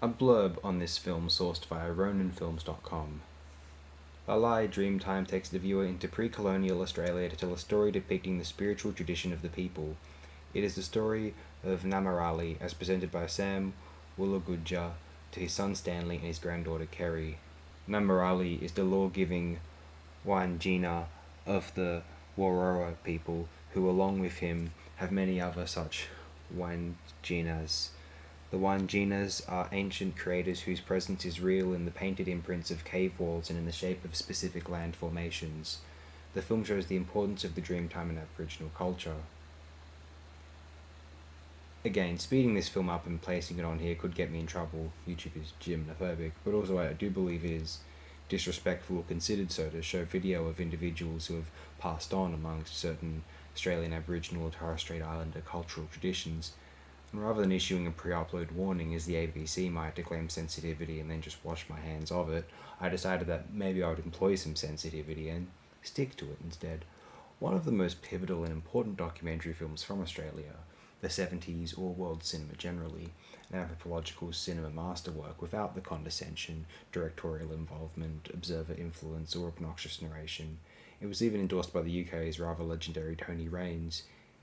A blurb on this film sourced via roninfilms.com. Lalai Dreamtime takes the viewer into pre-colonial Australia to tell a story depicting the spiritual tradition of the people. It is the story of Namarali as presented by Sam Woolagudja to his son Stanley and his granddaughter Kerry. Namarali is the law-giving Wangina of the Warora people, who along with him have many other such Wanginas. The Wanginas are ancient creators whose presence is real in the painted imprints of cave walls and in the shape of specific land formations. The film shows the importance of the Dreamtime in Aboriginal culture. Again, speeding this film up and placing it on here could get me in trouble. YouTube is germanophobic, but also I do believe it is disrespectful or considered so to show video of individuals who have passed on amongst certain Australian Aboriginal or Torres Strait Islander cultural traditions. And rather than issuing a pre-upload warning as the ABC might to claim sensitivity and then just wash my hands of it, I decided that maybe I would employ some sensitivity and stick to it instead. One of the most pivotal and important documentary films from Australia, the 70s or world cinema generally, an anthropological cinema masterwork without the condescension, directorial involvement, observer influence, or obnoxious narration. It was even endorsed by the UK's rather legendary Tony Raines.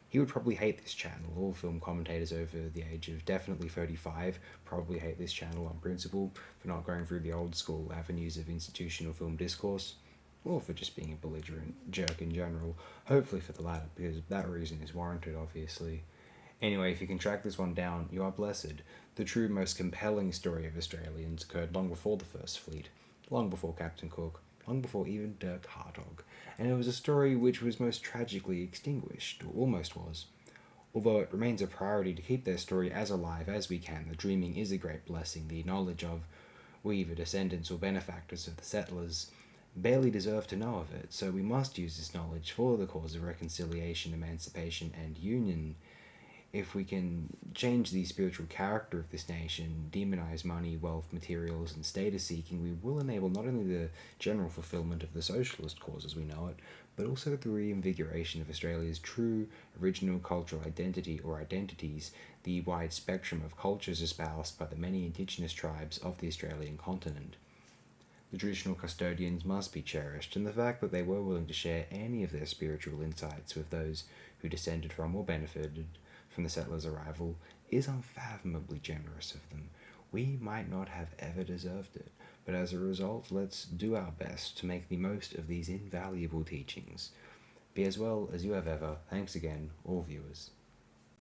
He would probably hate this channel. All film commentators over the age of definitely 35 probably hate this channel on principle for not going through the old school avenues of institutional film discourse, or for just being a belligerent jerk in general. Hopefully for the latter, because that reason is warranted, obviously. Anyway, if you can track this one down, you are blessed. The true, most compelling story of Australians occurred long before the First Fleet, long before Captain Cook, long before even Dirk Hartog, and it was a story which was most tragically extinguished, or almost was. Although it remains a priority to keep their story as alive as we can, the dreaming is a great blessing. The knowledge of we, the descendants or benefactors of the settlers, barely deserve to know of it, so we must use this knowledge for the cause of reconciliation, emancipation, and union. If we can change the spiritual character of this nation, demonize money, wealth, materials, and status seeking, we will enable not only the general fulfillment of the socialist cause as we know it, but also the reinvigoration of Australia's true original cultural identity or identities, the wide spectrum of cultures espoused by the many indigenous tribes of the Australian continent. The traditional custodians must be cherished, and the fact that they were willing to share any of their spiritual insights with those who descended from or benefited from the settlers' arrival is unfathomably generous of them. We might not have ever deserved it, but as a result, let's do our best to make the most of these invaluable teachings. Be as well as you have ever. Thanks again, all viewers.